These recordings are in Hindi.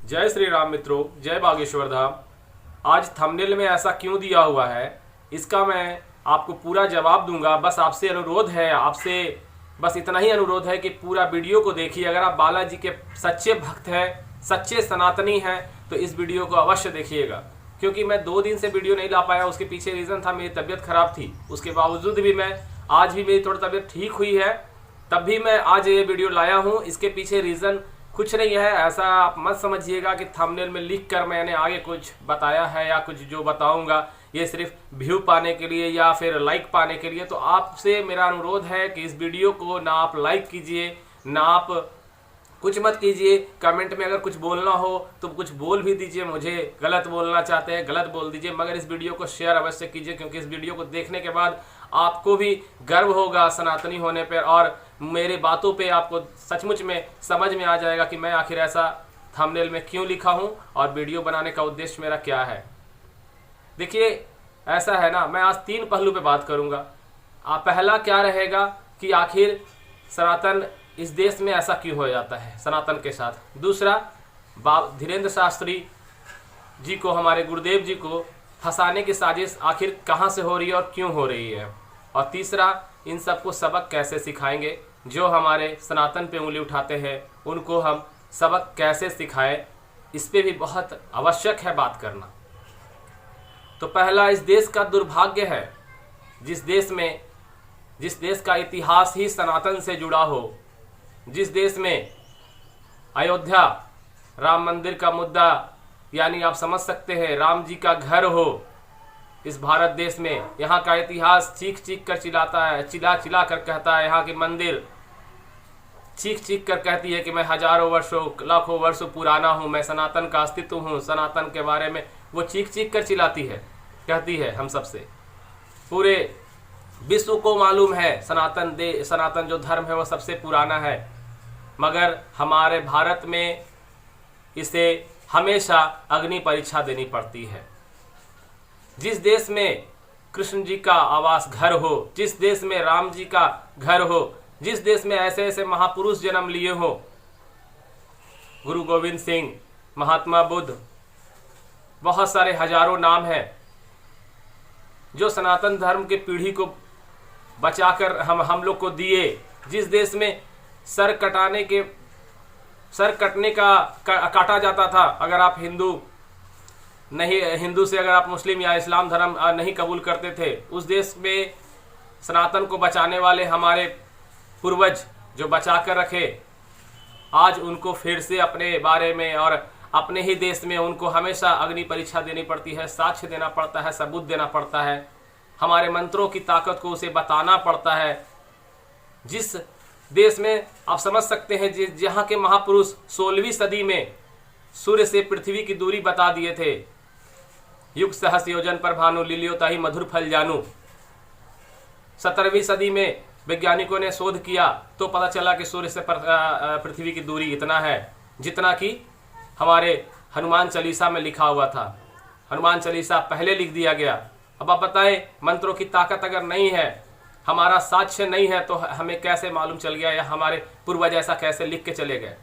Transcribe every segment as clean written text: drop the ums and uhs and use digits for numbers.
जय श्री राम मित्रों, जय बागेश्वर धाम। आज थंबनेल में ऐसा क्यों दिया हुआ है, इसका मैं आपको पूरा जवाब दूंगा। बस आपसे अनुरोध है, आपसे बस इतना ही अनुरोध है कि पूरा वीडियो को देखिए। अगर आप बालाजी के सच्चे भक्त हैं, सच्चे सनातनी हैं, तो इस वीडियो को अवश्य देखिएगा। क्योंकि मैं 2 दिन से वीडियो नहीं ला पाया, उसके पीछे रीज़न था मेरी तबीयत खराब थी। उसके बावजूद भी आज भी मेरी थोड़ी तबीयत ठीक हुई है, तब भी मैं आज ये वीडियो लाया हूँ। इसके पीछे रीज़न कुछ नहीं है, ऐसा आप मत समझिएगा कि थंबनेल में लिख कर मैंने आगे कुछ बताया है या कुछ जो बताऊंगा ये सिर्फ व्यू पाने के लिए या फिर लाइक पाने के लिए। तो आपसे मेरा अनुरोध है कि इस वीडियो को ना आप लाइक कीजिए, ना आप कुछ मत कीजिए। कमेंट में अगर कुछ बोलना हो तो कुछ बोल भी दीजिए, मुझे गलत बोलना चाहते हैं गलत बोल दीजिए, मगर इस वीडियो को शेयर अवश्य कीजिए। क्योंकि इस वीडियो को देखने के बाद आपको भी गर्व होगा सनातनी होने पर, और मेरे बातों पे आपको सचमुच में समझ में आ जाएगा कि मैं आखिर ऐसा थंबनेल में क्यों लिखा हूं और वीडियो बनाने का उद्देश्य मेरा क्या है। देखिए, ऐसा है ना, मैं आज 3 पहलू पे बात करूंगा। पहला क्या रहेगा कि आखिर सनातन इस देश में ऐसा क्यों हो जाता है सनातन के साथ। दूसरा, धीरेन्द्र शास्त्री जी को, हमारे गुरुदेव जी को फंसाने की साजिश आखिर कहाँ से हो रही है और क्यों हो रही है। और तीसरा, इन सबको सबक कैसे सिखाएंगे। जो हमारे सनातन पे उंगली उठाते हैं उनको हम सबक कैसे सिखाएं, इस पे भी बहुत आवश्यक है बात करना। तो पहला, इस देश का दुर्भाग्य है, जिस देश का इतिहास ही सनातन से जुड़ा हो, जिस देश में अयोध्या राम मंदिर का मुद्दा, यानी आप समझ सकते हैं राम जी का घर हो, इस भारत देश में यहाँ का इतिहास चीख चीख कर चिल्लाता है, चिल्ला चिल्ला कर कहता है। यहाँ की मंदिर चीख चीख कर कहती है कि मैं हजारों वर्षों लाखों वर्षों पुराना हूँ, मैं सनातन का अस्तित्व हूँ, सनातन के बारे में वो चीख चीख कर चिल्लाती है, कहती है हम सबसे। पूरे विश्व को मालूम है सनातन जो धर्म है वो सबसे पुराना है, मगर हमारे भारत में इसे हमेशा अग्नि परीक्षा देनी पड़ती है। जिस देश में कृष्ण जी का आवास घर हो, जिस देश में राम जी का घर हो, जिस देश में ऐसे ऐसे महापुरुष जन्म लिए हो, गुरु गोविंद सिंह, महात्मा बुद्ध, बहुत सारे हजारों नाम हैं जो सनातन धर्म के पीढ़ी को बचाकर हम लोग को दिए। जिस देश में सर कटने का काटा जाता था, अगर आप हिंदू से अगर आप मुस्लिम या इस्लाम धर्म नहीं कबूल करते थे, उस देश में सनातन को बचाने वाले हमारे पूर्वज जो बचा कर रखे, आज उनको फिर से अपने बारे में और अपने ही देश में उनको हमेशा अग्नि परीक्षा देनी पड़ती है, साक्ष्य देना पड़ता है, सबूत देना पड़ता है, हमारे मंत्रों की ताकत को उसे बताना पड़ता है। जिस देश में आप समझ सकते हैं जहाँ के महापुरुष 16वीं सदी में सूर्य से पृथ्वी की दूरी बता दिए थे, युग सहस्र योजन पर भानु लिलियो ताहि मधुर फल जानू। 17वीं सदी में वैज्ञानिकों ने शोध किया तो पता चला कि सूर्य से पृथ्वी की दूरी इतना है जितना कि हमारे हनुमान चालीसा में लिखा हुआ था। हनुमान चालीसा पहले लिख दिया गया। अब आप बताएं, मंत्रों की ताकत अगर नहीं है, हमारा साक्ष्य नहीं है, तो हमें कैसे मालूम चल गया या हमारे पूर्वज ऐसा कैसे लिख के चले गए।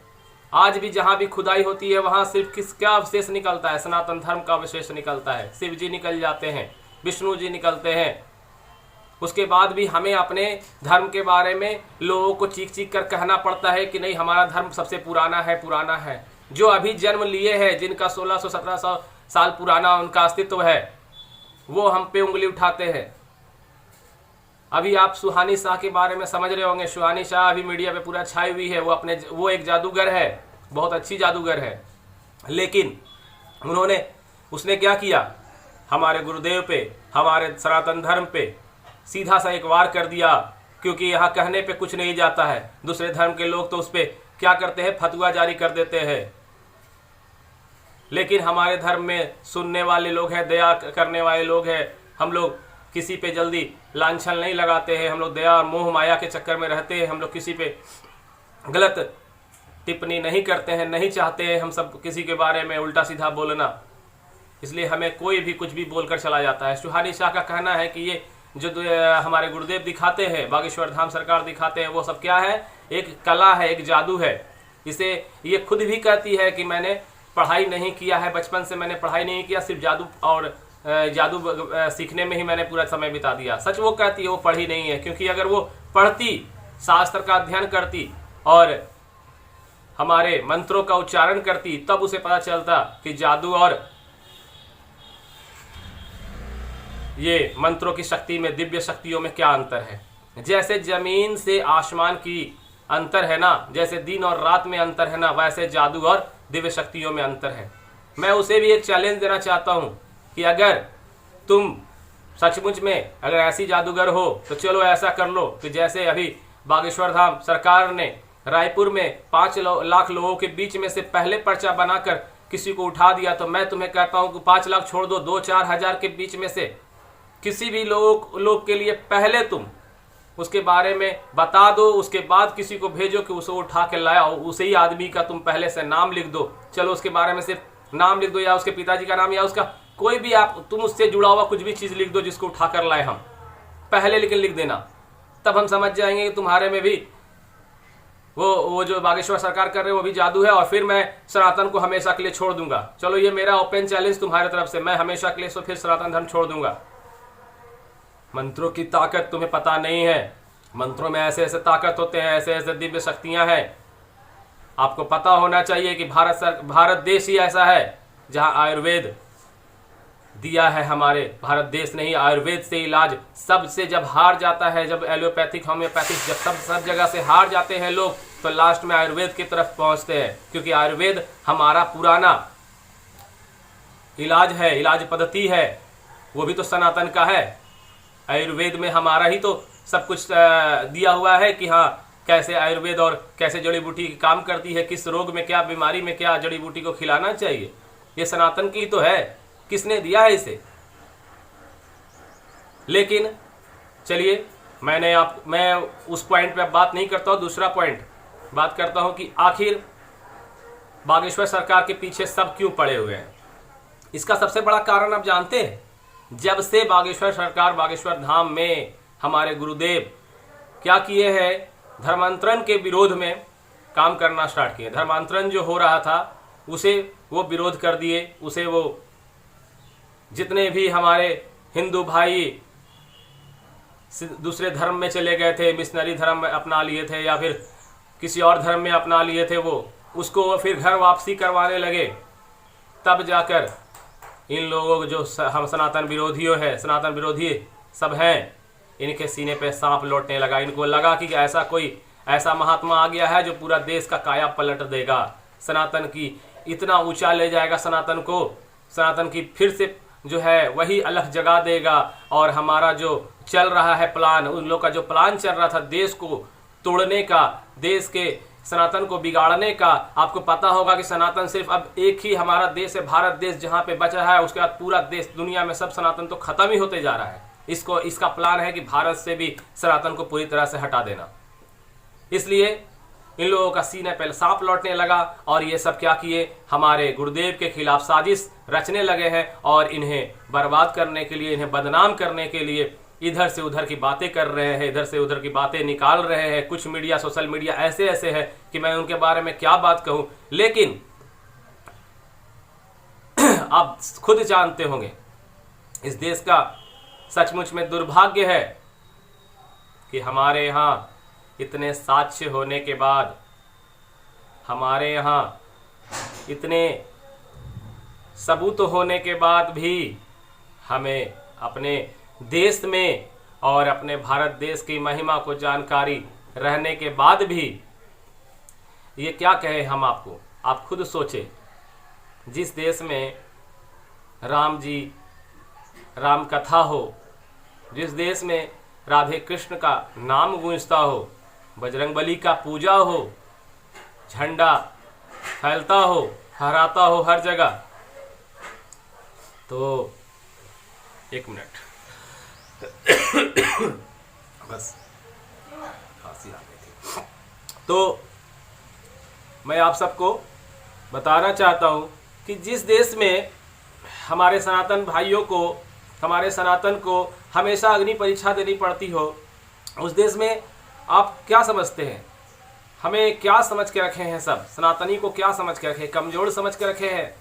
आज भी जहाँ भी खुदाई होती है वहाँ सिर्फ क्या अवशेष निकलता है, सनातन धर्म का अवशेष निकलता है। शिव जी निकल जाते हैं, विष्णु जी निकलते हैं। उसके बाद भी हमें अपने धर्म के बारे में लोगों को चीख चीख कर कहना पड़ता है कि नहीं, हमारा धर्म सबसे पुराना है। जो अभी जन्म लिए हैं, जिनका 1600-1700 साल पुराना उनका अस्तित्व है, वो हम पे उंगली उठाते हैं। अभी आप सुहानी शाह के बारे में समझ रहे होंगे। सुहानी शाह अभी मीडिया पे पूरा छाई हुई है। वो एक जादूगर है, बहुत अच्छी जादूगर है, लेकिन उसने क्या किया, हमारे गुरुदेव पे, हमारे सनातन धर्म पे सीधा सा एक वार कर दिया। क्योंकि यहाँ कहने पे कुछ नहीं जाता है। दूसरे धर्म के लोग तो उस पर क्या करते हैं, फतवा जारी कर देते हैं, लेकिन हमारे धर्म में सुनने वाले लोग हैं, दया करने वाले लोग हैं। हम लोग किसी पे जल्दी लांछन नहीं लगाते हैं, हम लोग दया और मोह माया के चक्कर में रहते हैं। हम लोग किसी पे गलत टिप्पणी नहीं करते हैं, नहीं चाहते हैं हम सब किसी के बारे में उल्टा सीधा बोलना, इसलिए हमें कोई भी कुछ भी बोलकर चला जाता है। सुहानी शाह का कहना है कि ये जो हमारे गुरुदेव दिखाते हैं, बागेश्वर धाम सरकार दिखाते हैं, वो सब क्या है, एक कला है, एक जादू है। इसे ये खुद भी कहती है कि मैंने पढ़ाई नहीं किया है, बचपन से मैंने पढ़ाई नहीं किया, सिर्फ जादू और जादू सीखने में ही मैंने पूरा समय बिता दिया। सच वो कहती है वो पढ़ी नहीं है, क्योंकि अगर वो पढ़ती, शास्त्र का अध्ययन करती और हमारे मंत्रों का उच्चारण करती, तब उसे पता चलता कि जादू और ये मंत्रों की शक्ति में, दिव्य शक्तियों में क्या अंतर है। जैसे जमीन से आसमान की अंतर है ना, जैसे दिन और रात में अंतर है ना, वैसे जादू और दिव्य शक्तियों में अंतर है। मैं उसे भी एक चैलेंज देना चाहता हूं कि अगर तुम सचमुच में अगर ऐसी जादूगर हो तो चलो ऐसा कर लो कि जैसे अभी बागेश्वर धाम सरकार ने रायपुर में 5 लाख लोगों के बीच में से पहले पर्चा बनाकर किसी को उठा दिया, तो मैं तुम्हें कहता हूं कि 5 लाख छोड़ दो, 2-4 हजार के बीच में से किसी भी लोग के लिए पहले तुम उसके बारे में बता दो, उसके बाद किसी को भेजो कि उसे उठा के लाया, उसे ही आदमी का तुम पहले से नाम लिख दो। चलो उसके बारे में सिर्फ नाम लिख दो, या उसके पिताजी का नाम, या उसका कोई भी आप तुम उससे जुड़ा हुआ कुछ भी चीज लिख दो जिसको उठा कर लाए हम पहले, लेकिन लिख देना, तब हम समझ जाएंगे कि तुम्हारे में भी वो जो बागेश्वर सरकार कर रहे हैं वो भी जादू है, और फिर मैं सनातन को हमेशा के लिए छोड़ दूंगा। चलो ये मेरा ओपन चैलेंज तुम्हारे तरफ से, मैं हमेशा के लिए तो फिर सनातन धर्म छोड़ दूंगा। मंत्रों की ताकत तुम्हें पता नहीं है, मंत्रों में ऐसे ऐसे ताकत होते हैं, ऐसे ऐसे दिव्य शक्तियां हैं। आपको पता होना चाहिए कि भारत देश ही ऐसा है जहां आयुर्वेद दिया है। हमारे भारत देश ने ही आयुर्वेद से इलाज सबसे जब हार जाता है, जब एलोपैथिक होम्योपैथिक जब सब जगह से हार जाते हैं लोग, तो लास्ट में आयुर्वेद की तरफ पहुंचते हैं, क्योंकि आयुर्वेद हमारा पुराना इलाज है, इलाज पद्धति है, वो भी तो सनातन का है। आयुर्वेद में हमारा ही तो सब कुछ दिया हुआ है कि हाँ कैसे आयुर्वेद और कैसे जड़ी बूटी काम करती है, किस रोग में क्या, बीमारी में क्या जड़ी बूटी को खिलाना चाहिए, ये सनातन की तो है। किसने दिया है इसे? लेकिन चलिए मैं उस पॉइंट पे बात नहीं करता हूं, दूसरा पॉइंट बात करता हूं कि आखिर बागेश्वर सरकार के पीछे सब क्यों पड़े हुए हैं। इसका सबसे बड़ा कारण आप जानते हैं, जब से बागेश्वर सरकार बागेश्वर धाम में हमारे गुरुदेव क्या किए हैं, धर्मांतरण के विरोध में काम करना स्टार्ट किए। धर्मांतरण जो हो रहा था उसे वो विरोध कर दिए, उसे वो जितने भी हमारे हिंदू भाई दूसरे धर्म में चले गए थे, मिशनरी धर्म में अपना लिए थे या फिर किसी और धर्म में अपना लिए थे, वो उसको फिर घर वापसी करवाने लगे। तब जाकर इन लोगों को जो हम सनातन विरोधियों हैं, सनातन विरोधी सब हैं, इनके सीने पे सांप लौटने लगा। इनको लगा कि ऐसा कोई ऐसा महात्मा आ गया है जो पूरा देश का काया पलट देगा, सनातन की इतना ऊंचा ले जाएगा, सनातन को, सनातन की फिर से जो है वही अलग जगा देगा। और हमारा जो चल रहा है प्लान, उन लोग का जो प्लान चल रहा था देश को तोड़ने का, देश के सनातन को बिगाड़ने का, आपको पता होगा कि सनातन सिर्फ अब एक ही हमारा देश है, भारत देश जहाँ पे बचा है, उसके बाद पूरा देश दुनिया में सब सनातन तो खत्म ही होते जा रहा है। इसका प्लान है कि भारत से भी सनातन को पूरी तरह से हटा देना। इसलिए इन लोगों का सीने पे सांप लौटने लगा और ये सब क्या किए, हमारे गुरुदेव के खिलाफ साजिश रचने लगे हैं और इन्हें बर्बाद करने के लिए, इन्हें बदनाम करने के लिए इधर से उधर की बातें कर रहे हैं, इधर से उधर की बातें निकाल रहे हैं। कुछ मीडिया, सोशल मीडिया ऐसे ऐसे है कि मैं उनके बारे में क्या बात कहूं। लेकिन आप खुद जानते होंगे इस देश का सचमुच में दुर्भाग्य है कि हमारे यहाँ इतने साक्ष्य होने के बाद, हमारे यहाँ इतने सबूत होने के बाद भी हमें अपने देश में और अपने भारत देश की महिमा को जानकारी रहने के बाद भी ये क्या कहे हम आपको, आप खुद सोचे। जिस देश में राम जी राम कथा हो, जिस देश में राधे कृष्ण का नाम गूंजता हो, बजरंगबली का पूजा हो, झंडा फैलता हो, फहराता हो हर जगह, तो एक मिनट बस खांसी आ गई थी। तो मैं आप सबको बताना चाहता हूं कि जिस देश में हमारे सनातन भाइयों को, हमारे सनातन को हमेशा अग्नि परीक्षा देनी पड़ती हो, उस देश में आप क्या समझते हैं हमें क्या समझ के रखे हैं, सब सनातनी को क्या समझ के रखे, कमजोर समझ के रखे हैं।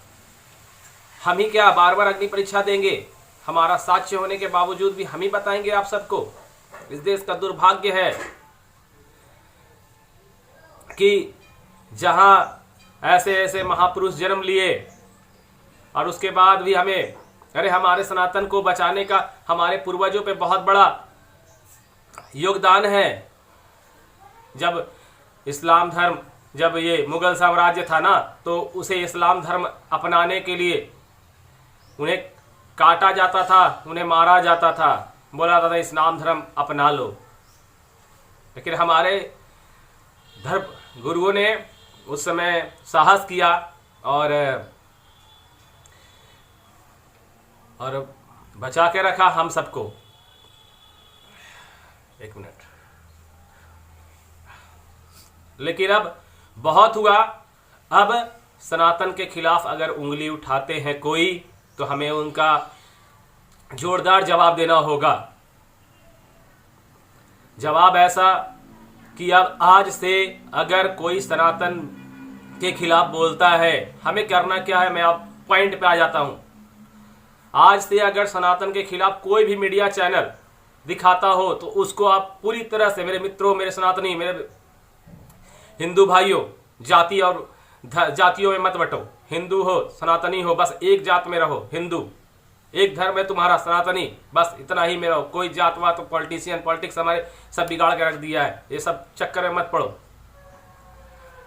हम ही क्या बार बार अग्नि परीक्षा देंगे? हमारा साक्ष्य होने के बावजूद भी हम ही बताएंगे आप सबको। इस देश का दुर्भाग्य है कि जहां ऐसे ऐसे महापुरुष जन्म लिए और उसके बाद भी हमें, अरे हमारे सनातन को बचाने का हमारे पूर्वजों पे बहुत बड़ा योगदान है। जब इस्लाम धर्म, जब ये मुगल साम्राज्य था ना, तो उसे इस्लाम धर्म अपनाने के लिए उन्हें काटा जाता था, उन्हें मारा जाता था, बोला जाता था इस्लाम धर्म अपना लो। लेकिन हमारे धर्म गुरुओं ने उस समय साहस किया और बचा के रखा हम सबको। एक मिनट। लेकिन अब बहुत हुआ। अब सनातन के खिलाफ अगर उंगली उठाते हैं कोई, तो हमें उनका जोरदार जवाब देना होगा। जवाब ऐसा कि अब आज से अगर कोई सनातन के खिलाफ बोलता है, हमें करना क्या है, मैं अब पॉइंट पे आ जाता हूं। आज से अगर सनातन के खिलाफ कोई भी मीडिया चैनल दिखाता हो, तो उसको आप पूरी तरह से, मेरे मित्रों, मेरे सनातनी, मेरे हिंदू भाइयों, जाति और जातियों में मत बंटो। हिंदू हो, सनातनी हो, बस एक जात में रहो। हिंदू एक धर्म है तुम्हारा, सनातनी बस इतना ही में रहो। कोई जातवाद तो पॉलिटिशियन, पॉलिटिक्स हमारे सब बिगाड़ के रख दिया है। ये सब चक्कर में मत पड़ो।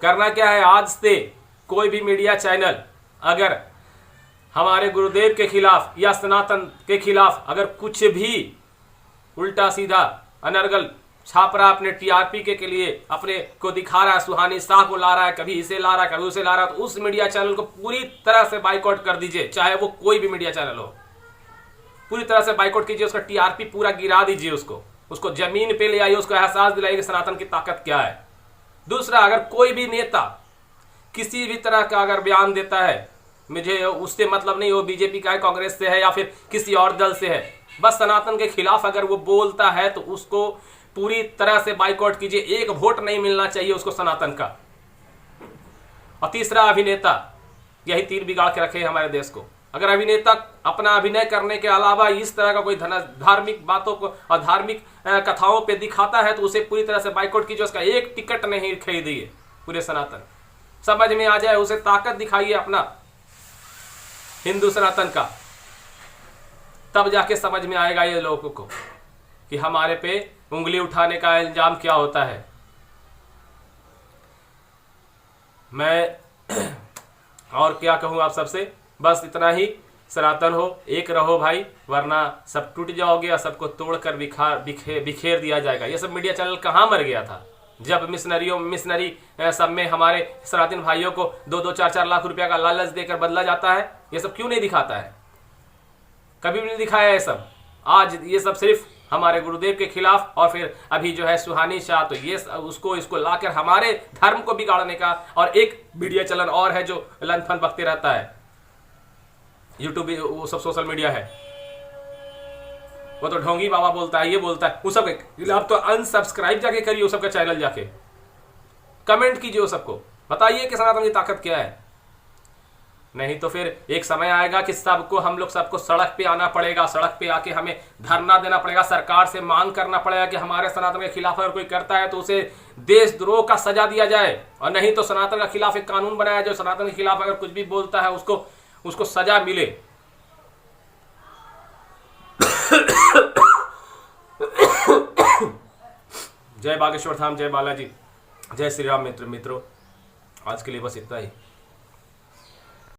करना क्या है, आज से कोई भी मीडिया चैनल अगर हमारे गुरुदेव के खिलाफ या सनातन के खिलाफ अगर कुछ भी उल्टा सीधा अनर्गल छाप रहा, अपने टीआरपी के लिए अपने को दिखा रहा है, सुहानी शाह को ला रहा है, कभी इसे ला रहा है, कभी उसे ला रहा है, तो उस मीडिया चैनल को पूरी तरह से बाइकआउट कर दीजिए। चाहे वो कोई भी मीडिया चैनल हो, पूरी तरह से बाइकआउट कीजिए। उसका टीआरपी पूरा गिरा दीजिए। उसको जमीन पे ले आइए, उसको एहसास दिलाइए कि सनातन की ताकत क्या है। दूसरा, अगर कोई भी नेता किसी भी तरह का अगर बयान देता है, मुझे उससे मतलब नहीं, वो बीजेपी का है, कांग्रेस से है या फिर किसी और दल से है, बस सनातन के खिलाफ अगर वो बोलता है तो उसको पूरी तरह से बाइकआउट कीजिए। एक वोट नहीं मिलना चाहिए उसको सनातन का। और तीसरा, अभिनेता, यही तीर बिगाड़ के रखे हमारे देश को। अगर अभिनेता अपना अभिनय करने के अलावा इस तरह का कोई धार्मिक बातों को और धार्मिक कथाओं पे दिखाता है, तो उसे पूरी तरह से बाइकआउट कीजिए। उसका एक टिकट नहीं खरीदिए। पूरे सनातन समझ में आ जाए, उसे ताकत दिखाइए अपना हिंदू सनातन का, तब जाके समझ में आएगा ये लोगों को कि हमारे पे उंगली उठाने का इल्जाम क्या होता है। मैं और क्या कहूं आप सबसे, बस इतना ही। सनातन हो, एक रहो भाई, वरना सब टूट जाओगे और सबको तोड़कर बिखेर दिया जाएगा। ये सब मीडिया चैनल कहाँ मर गया था जब मिशनरी सब में हमारे सनातन भाइयों को 2-2, 4-4 लाख रुपया का लालच देकर बदला जाता है? ये सब क्यों नहीं दिखाता है? कभी भी नहीं दिखाया ये सब। आज ये सब सिर्फ हमारे गुरुदेव के खिलाफ, और फिर अभी जो है सुहानी शाह, तो ये इसको लाकर हमारे धर्म को बिगाड़ने का। और एक मीडिया चैनल और है जो लनफन बकते रहता है, यूट्यूब, वो सब सोशल मीडिया है, वो तो ढोंगी बाबा बोलता है, ये बोलता है, वो सब आप तो अनसब्सक्राइब जाके करिए, वो सबका चैनल जाके कमेंट कीजिए, वो सबको बताइए कि सनातन की ताकत क्या है। नहीं तो फिर एक समय आएगा कि हम लोग सबको सड़क पे आना पड़ेगा। सड़क पे आके हमें धरना देना पड़ेगा, सरकार से मांग करना पड़ेगा कि हमारे सनातन के खिलाफ अगर कोई करता है तो उसे देशद्रोह का सजा दिया जाए, और नहीं तो सनातन के खिलाफ एक कानून बनाया जो सनातन के खिलाफ अगर कुछ भी बोलता है उसको सजा मिले। जय बागेश्वर धाम, जय बालाजी, जय श्री राम। मित्रों, आज के लिए बस इतना ही।